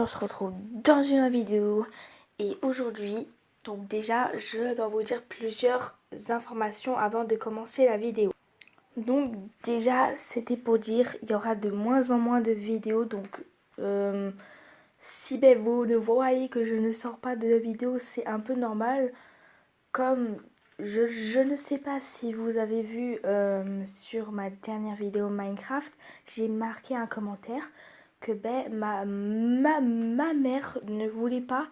se retrouve dans une nouvelle vidéo. Et aujourd'hui, donc déjà, je dois vous dire plusieurs informations avant de commencer la vidéo. Donc déjà, c'était pour dire, il y aura de moins en moins de vidéos. Donc si vous ne voyez que je ne sors pas de vidéos, c'est un peu normal. Comme je ne sais pas si vous avez vu sur ma dernière vidéo Minecraft, j'ai marqué un commentaire que ma mère ne voulait pas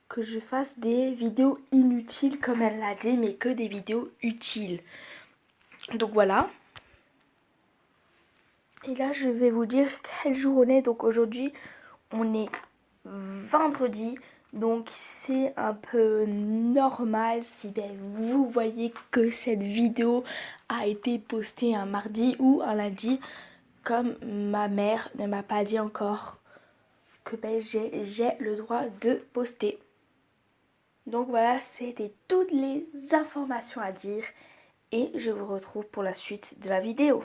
que je fasse des vidéos inutiles comme elle l'a dit, mais que des vidéos utiles. Donc voilà. Et là, je vais vous dire quel jour on est. Donc aujourd'hui, on est vendredi. Donc c'est un peu normal si vous voyez que cette vidéo a été postée un mardi ou un lundi. Comme ma mère ne m'a pas dit encore que j'ai le droit de poster. Donc voilà, c'était toutes les informations à dire. Et je vous retrouve pour la suite de la vidéo.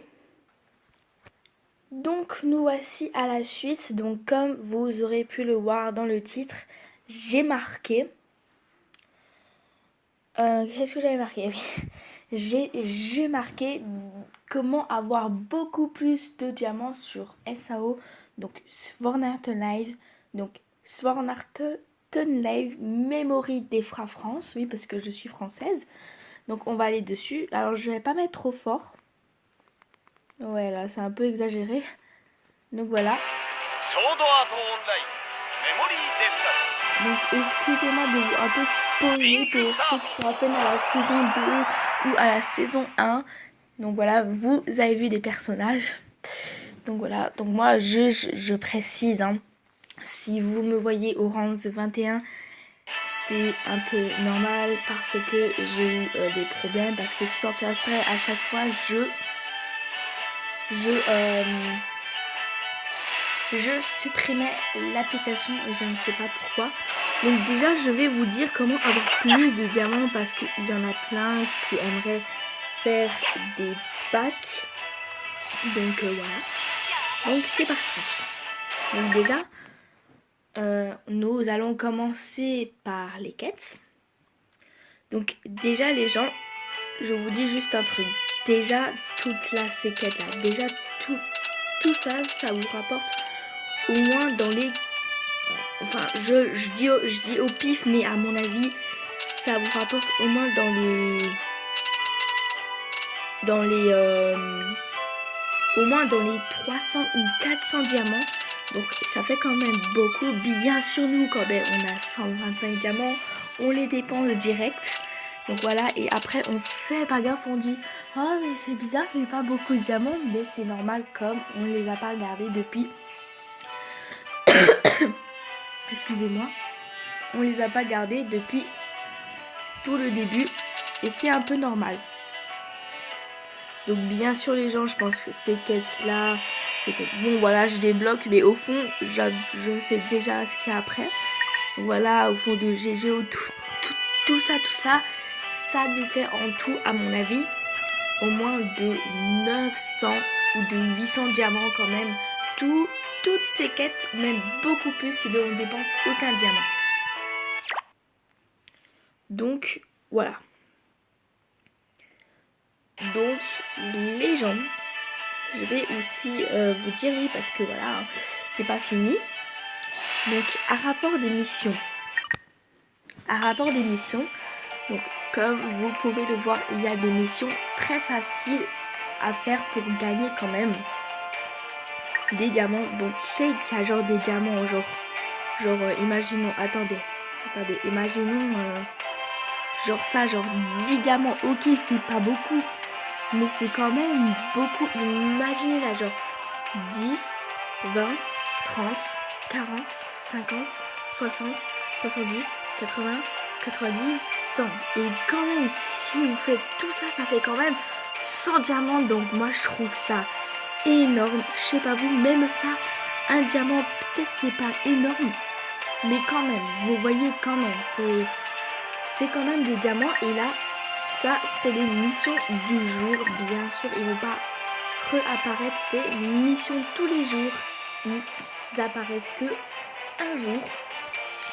Donc nous voici à la suite. Donc comme vous aurez pu le voir dans le titre, j'ai marqué... Qu'est-ce que j'avais marqué? J'ai marqué comment avoir beaucoup plus de diamants sur SAO. Donc Svornarten Live. Donc Svornarten Live Memory d'Efra France. Oui, parce que je suis française. Donc on va aller dessus. Alors je vais pas mettre trop fort. Ouais, là c'est un peu exagéré. Donc voilà. Donc excusez-moi de vous un peu spoiler pour ceux qui sont à peine à la saison 2 ou à la saison 1. Donc voilà, vous avez vu des personnages. Donc voilà, donc moi je précise, hein, si vous me voyez au rang 21, c'est un peu normal parce que j'ai eu des problèmes. Parce que sans faire exprès, à chaque fois je supprimais l'application et je ne sais pas pourquoi. Donc déjà je vais vous dire comment avoir plus de diamants parce qu'il y en a plein qui aimeraient faire des packs. Donc voilà. Donc c'est parti. Donc déjà nous allons commencer par les quêtes. Donc déjà les gens, je vous dis juste un truc. Déjà toute ces quêtes là, déjà tout ça vous rapporte au moins dans les... Enfin, je dis au pif, mais à mon avis, ça vous rapporte au moins au moins dans les 300 ou 400 diamants. Donc ça fait quand même beaucoup. Bien sûr, nous, quand même, on a 125 diamants, on les dépense direct. Donc voilà, et après on fait pas gaffe, on dit « Oh mais c'est bizarre que j'ai pas beaucoup de diamants », mais c'est normal comme on les a pas regardés depuis... Excusez-moi. On les a pas gardés depuis tout le début et c'est un peu normal. Donc bien sûr les gens, je pense que ces quêtes-là, bon voilà, je débloque, mais au fond, je sais déjà ce qu'il y a après. Voilà, au fond de GGO, tout ça, ça nous fait en tout, à mon avis, au moins de 900 ou de 800 diamants quand même. Toutes ces quêtes, même beaucoup plus si on ne dépense aucun diamant. Donc voilà. Donc les gens, je vais aussi vous dire oui parce que voilà, c'est pas fini. Donc à rapport des missions. Donc comme vous pouvez le voir, il y a des missions très faciles à faire pour gagner quand même des diamants. Donc je sais qu'il y a genre des diamants genre imaginons, attendez, imaginons genre ça, genre 10 diamants, ok c'est pas beaucoup. Mais c'est quand même beaucoup. Imaginez là, genre 10, 20, 30, 40, 50, 60, 70, 80, 90, 100. Et quand même, si vous faites tout ça, ça fait quand même 100 diamants. Donc moi, je trouve ça énorme. Je sais pas vous, même ça, un diamant, peut-être c'est pas énorme. Mais quand même, vous voyez quand même, c'est quand même des diamants. Et là... Ça, c'est les missions du jour. Bien sûr, ils vont pas réapparaître. C'est missions tous les jours. Ils apparaissent que un jour.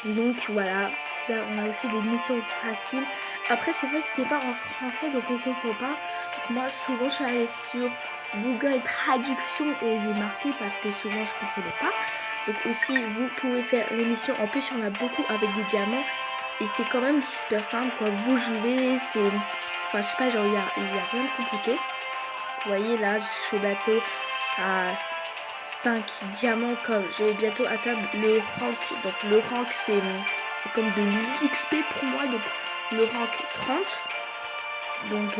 Donc voilà, là on a aussi des missions faciles. Après c'est vrai que c'est pas en français donc on comprend pas. Moi souvent je suis allée sur Google Traduction et j'ai marqué parce que souvent je comprenais pas. Donc aussi vous pouvez faire l'émission, en plus il y en a beaucoup avec des diamants et c'est quand même super simple quoi. Vous jouez, c'est... Enfin je sais pas, genre il y a rien de compliqué. Vous voyez là je suis bientôt à 5 diamants, comme je vais bientôt atteindre le rank. Donc le rank c'est comme de l'XP pour moi, donc le rank 30. Donc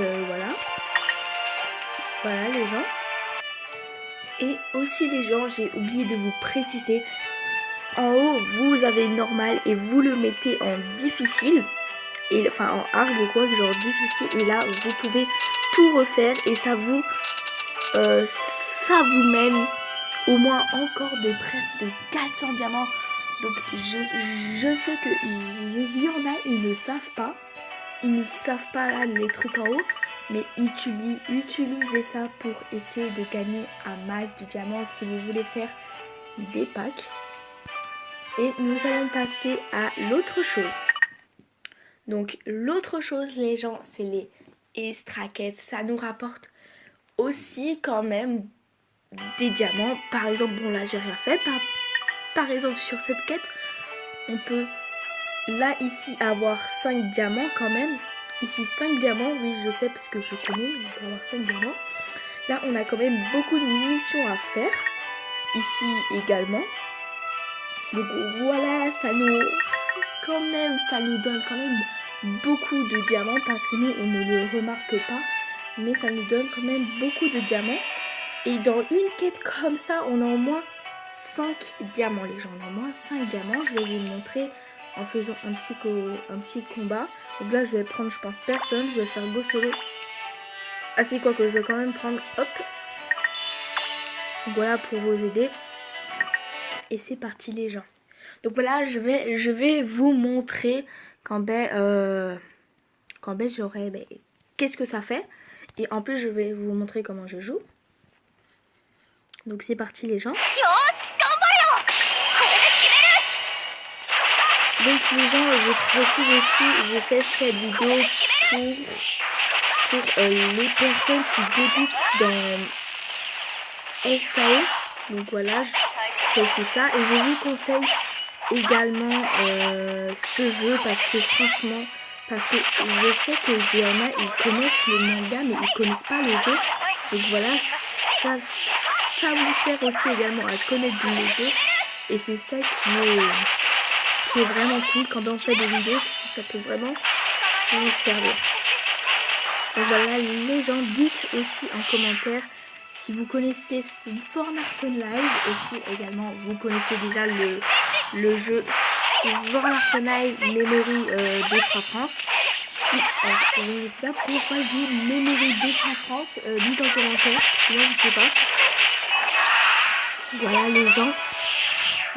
voilà les gens. Et aussi les gens, j'ai oublié de vous préciser, en haut vous avez normal et vous le mettez en difficile, et enfin en hard quoi, genre difficile, et là vous pouvez tout refaire et ça vous mène au moins encore de presque de 400 diamants. Donc je sais que il y en a, ils ne savent pas là les trucs en haut, mais utilisez ça pour essayer de gagner un masse de diamants si vous voulez faire des packs. Et nous allons passer à l'autre chose. Donc l'autre chose les gens, c'est les extra-quêtes. Ça nous rapporte aussi quand même des diamants. Par exemple, bon là j'ai rien fait. Par exemple sur cette quête, on peut là ici avoir 5 diamants quand même. Ici 5 diamants, oui je sais parce que je connais, on peut avoir 5 diamants. Là on a quand même beaucoup de missions à faire. Ici également. Donc voilà, ça nous donne quand même beaucoup de diamants parce que nous on ne le remarque pas. Mais ça nous donne quand même beaucoup de diamants. Et dans une quête comme ça, on a au moins 5 diamants les gens. On a au moins 5 diamants. Je vais vous montrer en faisant un petit combat. Donc là je vais prendre je pense personne. Je vais faire go solo. Ah si, quoi que je vais quand même prendre. Hop. Donc voilà pour vous aider. Et c'est parti les gens. Donc voilà, je vais vous montrer quand j'aurai qu'est-ce que ça fait. Et en plus je vais vous montrer comment je joue. Donc c'est parti les gens. Donc les gens, je précise aussi, j'ai fait cette vidéo pour les personnes qui débutent dans SAO. Donc voilà, je fais ça. Et je vous conseille également ce jeu parce que franchement, je sais qu'il y en a, ils connaissent le manga mais ils connaissent pas le jeu. Donc voilà, ça vous sert aussi également à connaître le jeu. Et c'est ça qui est vraiment cool quand on fait des vidéos, parce que ça peut vraiment vous servir. Donc voilà les gens, dites aussi en commentaire si vous connaissez ce Sword Art Online. Aussi également vous connaissez déjà le jeu Sword Art Online Memory d'Extra France. Je ne sais pas pourquoi je dis Memory d'Extra France, dites en commentaire, parce que moi je sais pas. Voilà les gens.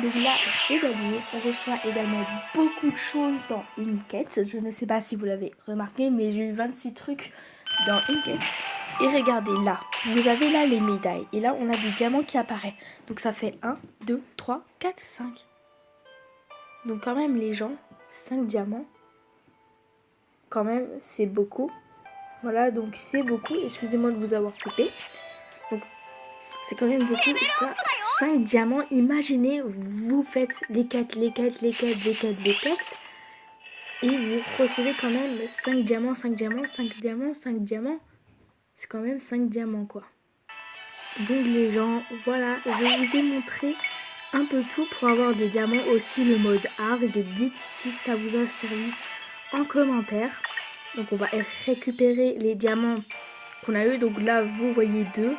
Donc là, j'ai gagné. On reçoit également beaucoup de choses dans une quête. Je ne sais pas si vous l'avez remarqué, mais j'ai eu 26 trucs dans une quête. Et regardez là, vous avez là les médailles. Et là, on a des diamants qui apparaissent. Donc ça fait 1, 2, 3, 4, 5. Donc quand même les gens, 5 diamants. Quand même, c'est beaucoup. Voilà, donc c'est beaucoup. Excusez-moi de vous avoir coupé. Donc c'est quand même beaucoup. Ça, 5 diamants, imaginez, vous faites les quêtes, et vous recevez quand même 5 diamants. C'est quand même 5 diamants quoi. Donc les gens, voilà, je vous ai montré un peu tout pour avoir des diamants, aussi le mode hard. Dites si ça vous a servi en commentaire. Donc on va récupérer les diamants qu'on a eu. Donc là vous voyez 2.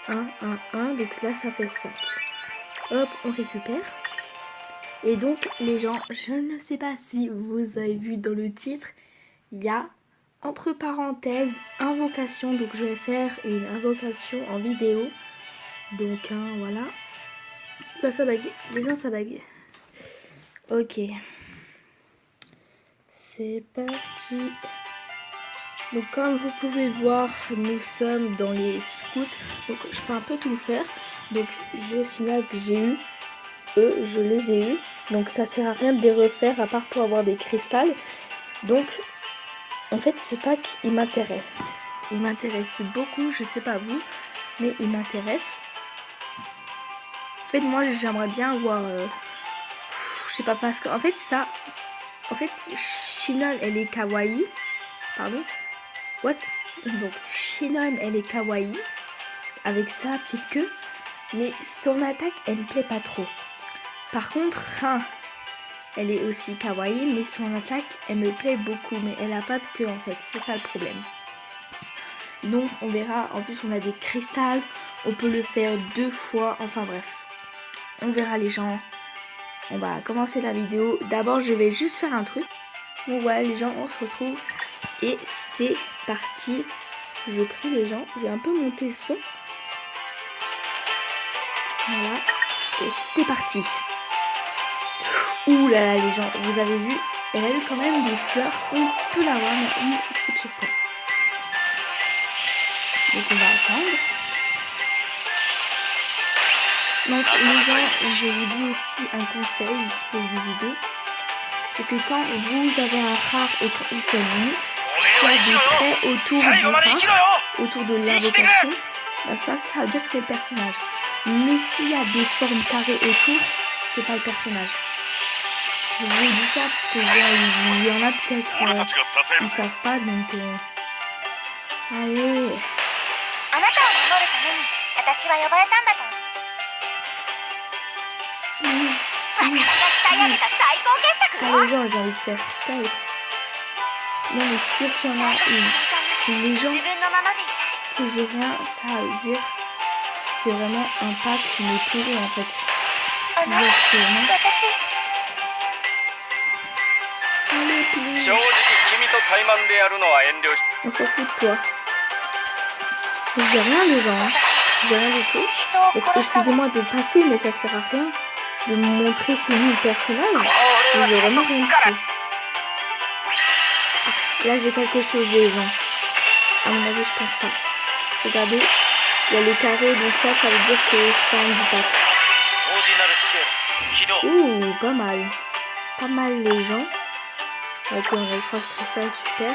1, 1, donc là ça fait 5. Hop, on récupère. Et donc les gens, je ne sais pas si vous avez vu dans le titre, il y a entre parenthèses invocation. Donc je vais faire une invocation en vidéo. Donc voilà. Là ça bague, les gens ça bague. Ok. C'est parti. Donc comme vous pouvez voir, nous sommes dans les scouts. Donc je peux un peu tout faire. Donc je signale que j'ai eu eux, je les ai eus. Donc ça sert à rien de les refaire à part pour avoir des cristals. Donc en fait ce pack il m'intéresse. Il m'intéresse beaucoup, je sais pas vous, mais il m'intéresse. En fait moi j'aimerais bien avoir... je sais pas parce que en fait ça... En fait Shinon elle est kawaii. Pardon. What? Donc Shinon elle est kawaii. Avec sa petite queue. Mais son attaque elle me plaît pas trop. Par contre Rin elle est aussi kawaii, mais son attaque, elle me plaît beaucoup, mais elle a pas de queue en fait, c'est ça le problème. Donc on verra, en plus on a des cristals, on peut le faire 2 fois, enfin bref. On verra les gens, on va commencer la vidéo. D'abord je vais juste faire un truc. Donc voilà les gens, on se retrouve et c'est parti. Je prie les gens, je vais un peu monter le son. Voilà, et c'est parti. Ouh là là les gens, vous avez vu, elle a eu quand même des fleurs, on peut l'avoir, mais une exception quoi. Donc on va attendre. Donc les gens, je vous dis aussi un conseil qui peut vous aider. C'est que quand vous avez un rare et quand il fait nuit, s'il y a des traits autour du rare, autour de l'invocation, bah ça veut dire que c'est le personnage. Mais s'il y a des formes carrées autour, c'est pas le personnage. Je vous dis ça parce que il y en a peut-être ils savent pas donc allez. Allez gens, j'ai envie de faire Skype. Non mais sûr qu'il y en a une. Et les gens, si j'ai rien, ça veut dire c'est vraiment un pack qui m'est pourri en fait. On s'en fout de toi. J'ai rien les gens, hein. J'ai rien du tout. Donc excusez-moi de passer, mais ça sert à rien de me montrer c'est lui le personnage. J'ai vraiment rien du tout. Là j'ai quelque chose les gens. À mon avis je pense pas. Regardez, il y a le carré, donc ça veut dire que c'est pas un du pack. Ouh, pas mal. Pas mal les gens. Ok, on a le 3 cristal, super.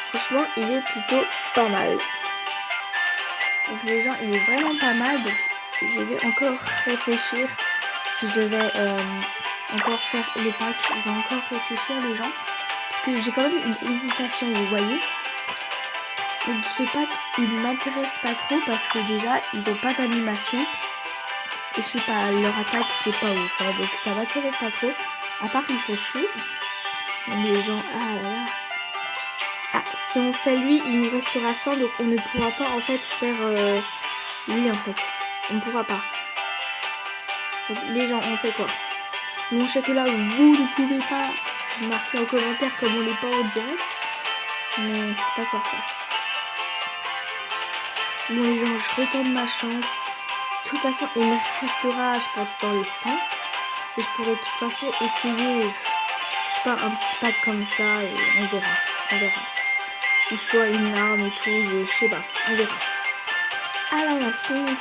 Franchement, il est plutôt pas mal. Donc les gens, il est vraiment pas mal. Donc je vais encore réfléchir si je vais encore faire le pack. Je vais encore réfléchir les gens. Parce que j'ai quand même une hésitation, vous voyez. Donc ce pack, il m'intéresse pas trop parce que déjà, ils ont pas d'animation. Et je sais pas, leur attaque, c'est pas ouf. Hein, donc ça m'intéresse pas trop. À part qu'ils sont chauds. Les gens, ah là là. Ah, si on fait lui, il nous restera 100, donc on ne pourra pas en fait faire lui en fait. On ne pourra pas. Donc les gens, on fait quoi? Bon, je sais que là, vous ne pouvez pas marquer en commentaire comme on n'est pas en direct. Mais je sais pas quoi faire. Bon les gens, je retente ma chance. De toute façon, il me restera, je pense, dans les 100. Et je pourrais de toute façon essayer, je sais pas, un petit pack comme ça et on verra. On verra. Ou soit une arme et tout, je sais pas, on verra. Alors la seule.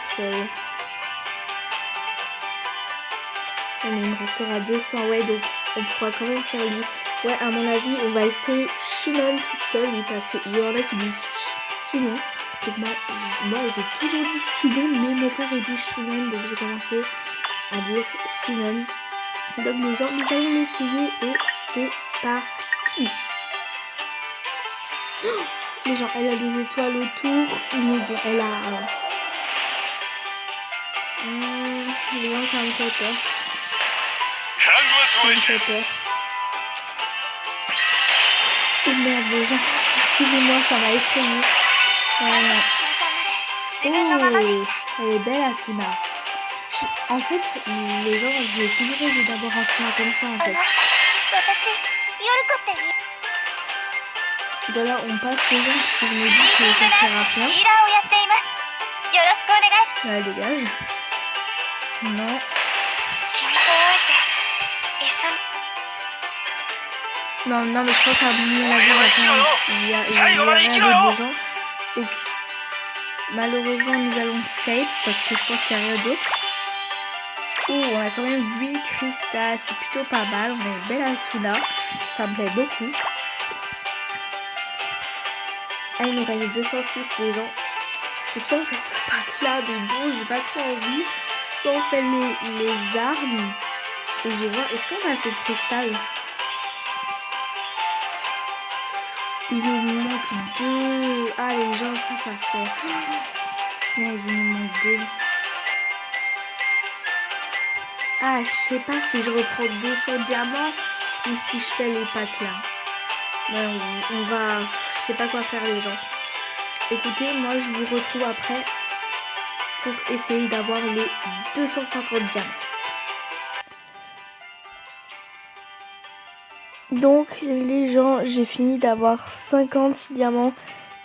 Mais il me restera 200, ouais, donc on pourra quand même faire lui. Ouais, à mon avis, on va essayer Shinon toute seule, oui, parce qu'il y en a qui disent Sinon. Donc moi j'ai toujours dit Sinon, mais mon frère il dit Shinon, donc j'ai commencé à dire Shinon. Donc les gens, nous allons l'essayer et c'est parti. Les gens, elle a des étoiles autour, mais bon, elle a... les gens, ça me fait peur. Ça me fait peur. Oh merde, les gens, excusez-moi, ça m'a effrayé. Oh, elle est belle, Asuna. En fait, les gens, j'ai toujours rêvé d'avoir Asuna comme ça, en fait. Voilà, on passe les gens parce que je me dis que ça sert à rien. Ouais, dégage. Non. Non, mais je pense à mon avis maintenant. Il y a rien de gens. Donc, malheureusement, nous allons Skype parce que je pense qu'il n'y a rien d'autre. On a quand même 8 cristals, c'est plutôt pas mal. On a une belle Asuna, ça me plaît beaucoup. Ah, il nous reste 206 les gens. Donc soit on fait ce pack là, mais bon, j'ai pas trop envie. Soit on fait les armes. Et je vais voir, est-ce qu'on a assez de cristal? Il nous manque 2. Ah les gens, ça fait. Mais il nous manque 2. Ah, je sais pas si je reprends 200 diamants ou si je fais les packs là. Ouais, on va... Je sais pas quoi faire les gens. Écoutez, moi je vous retrouve après pour essayer d'avoir les 250 diamants. Donc les gens, j'ai fini d'avoir 56 diamants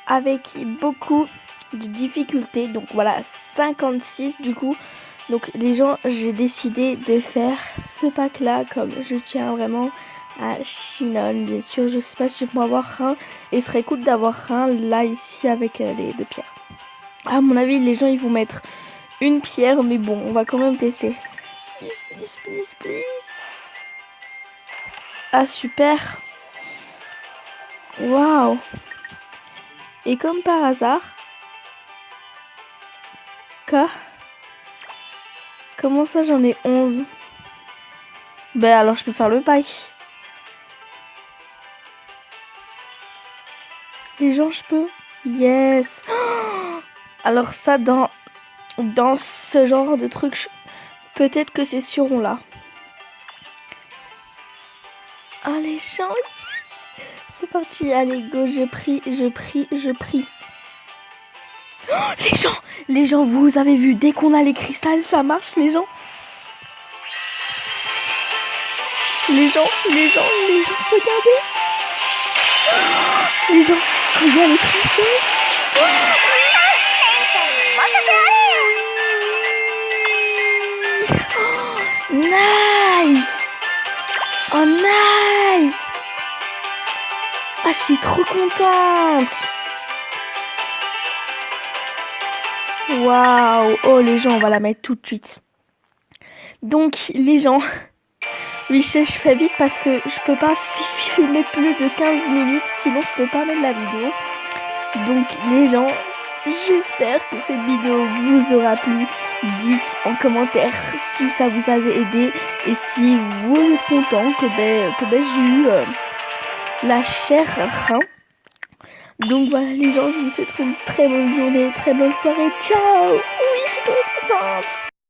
avec beaucoup de difficultés. Donc voilà, 56 du coup. Donc les gens, j'ai décidé de faire ce pack là comme je tiens vraiment à Shinon. Bien sûr, je sais pas si je peux avoir un. Et ce serait cool d'avoir un là ici avec les 2 pierres. À mon avis, les gens ils vont mettre une pierre, mais bon, on va quand même tester. Please, please, please, please. Ah super. Waouh. Et comme par hasard. Quoi? Comment ça j'en ai 11? Ben alors je peux faire le pack. Les gens je peux. Yes. Alors ça dans ce genre de truc, peut-être que c'est sûr on l'a. Ah les gens. C'est parti, allez go, je prie. Oh, les gens, vous avez vu, dès qu'on a les cristals, ça marche, les gens. Les gens, regardez. Oh, les gens, quand il y a les cristals. Oh, nice. Oh, nice. Ah, je suis trop contente. Waouh. Oh, les gens, on va la mettre tout de suite. Donc, les gens... Oui, je fais vite parce que je peux pas filmer plus de 15 minutes, sinon je peux pas mettre la vidéo. Donc les gens, j'espère que cette vidéo vous aura plu. Dites en commentaire si ça vous a aidé et si vous êtes content que j'ai eu la chair rein. Donc voilà les gens, je vous souhaite une très bonne journée, très bonne soirée. Ciao. Oui, je suis trop contente.